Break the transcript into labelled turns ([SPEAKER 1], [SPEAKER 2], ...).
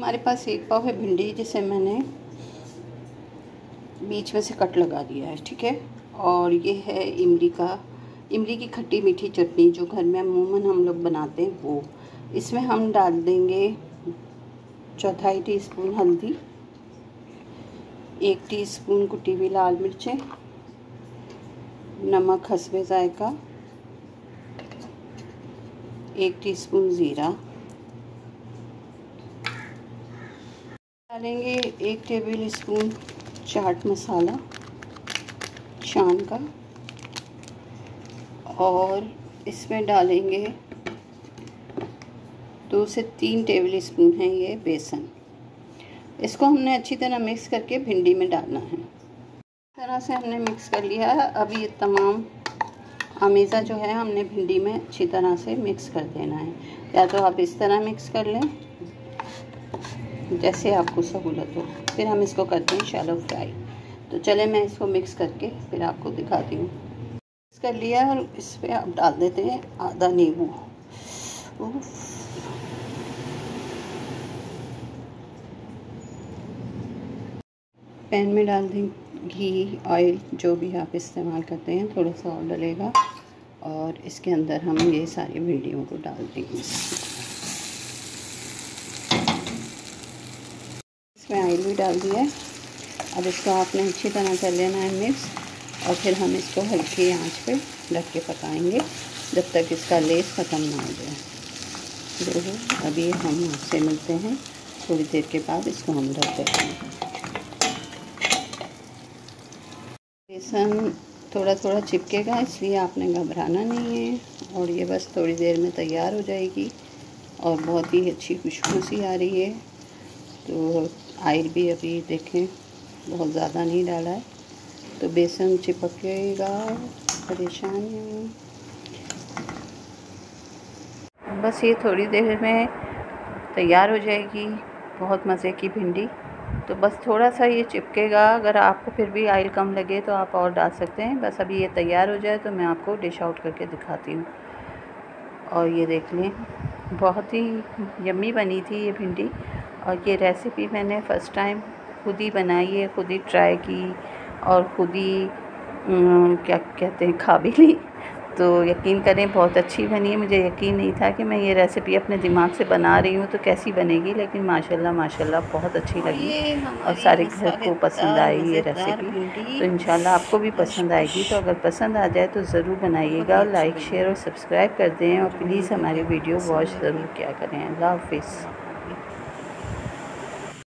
[SPEAKER 1] हमारे पास एक पाव है भिंडी, जिसे मैंने बीच में से कट लगा दिया है, ठीक है। और ये है इमली की खट्टी मीठी चटनी, जो घर में अमूमन हम लोग बनाते हैं वो। इसमें हम डाल देंगे 1/4 टीस्पून हल्दी, 1 टीस्पून कुटी हुई लाल मिर्चें, नमक हस्बे जायका, 1 टीस्पून ज़ीरा डालेंगे, 1 टेबल स्पून चाट मसाला शान का, और इसमें डालेंगे 2 से 3 टेबल स्पून है ये बेसन। इसको हमने अच्छी तरह मिक्स करके भिंडी में डालना है। इस तरह से हमने मिक्स कर लिया है। अब ये तमाम अमेज़ा जो है हमने भिंडी में अच्छी तरह से मिक्स कर देना है। या तो आप इस तरह मिक्स कर लें जैसे आपको सहूलत हो। फिर हम इसको करते हैं शैलो फ्राई। तो चले मैं इसको मिक्स करके फिर आपको दिखाती हूँ। मिक्स कर लिया और इस पर आप डाल देते हैं आधा नींबू। पैन में डाल दें घी, ऑयल, जो भी आप इस्तेमाल करते हैं, थोड़ा सा और डलेगा। और इसके अंदर हम ये सारी भिंडियों को डाल देंगे। इसमें ऑयल भी डाल दिया है। अब इसको आपने अच्छी तरह कर लेना है मिक्स, और फिर हम इसको हल्की आंच पे ढक के पकाएंगे जब तक इसका लेस ख़त्म ना हो जाए। देखो अभी हम आपसे मिलते हैं थोड़ी देर के बाद। इसको हम ढक देते हैं। बेसन थोड़ा थोड़ा चिपकेगा, इसलिए आपने घबराना नहीं है। और ये बस थोड़ी देर में तैयार हो जाएगी और बहुत ही अच्छी खुशबू सी आ रही है। तो ऑयल भी अभी देखें बहुत ज़्यादा नहीं डाला है, तो बेसन चिपकेगा, परेशान नहीं। बस ये थोड़ी देर में तैयार हो जाएगी बहुत मज़े की भिंडी। तो बस थोड़ा सा ये चिपकेगा। अगर आपको फिर भी ऑयल कम लगे तो आप और डाल सकते हैं। बस अभी ये तैयार हो जाए तो मैं आपको डिश आउट करके दिखाती हूँ। और ये देख लें, बहुत ही यम्मी बनी थी ये भिंडी। और ये रेसिपी मैंने फ़र्स्ट टाइम खुद ही बनाई है, खुद ही ट्राई की और खुद ही क्या कहते हैं खा भी ली। तो यकीन करें बहुत अच्छी बनी है। मुझे यकीन नहीं था कि मैं ये रेसिपी अपने दिमाग से बना रही हूँ तो कैसी बनेगी, लेकिन माशाल्लाह माशाल्लाह बहुत अच्छी लगी और सारे घर को पसंद आई ये रेसिपी। तो इंशाल्लाह आपको भी पसंद आएगी। तो अगर पसंद आ जाए तो ज़रूर बनाइएगा, लाइक शेयर और सब्सक्राइब कर दें, और प्लीज़ हमारी वीडियो वॉच ज़रूर किया करें। अल्लाह हाफ़िज़।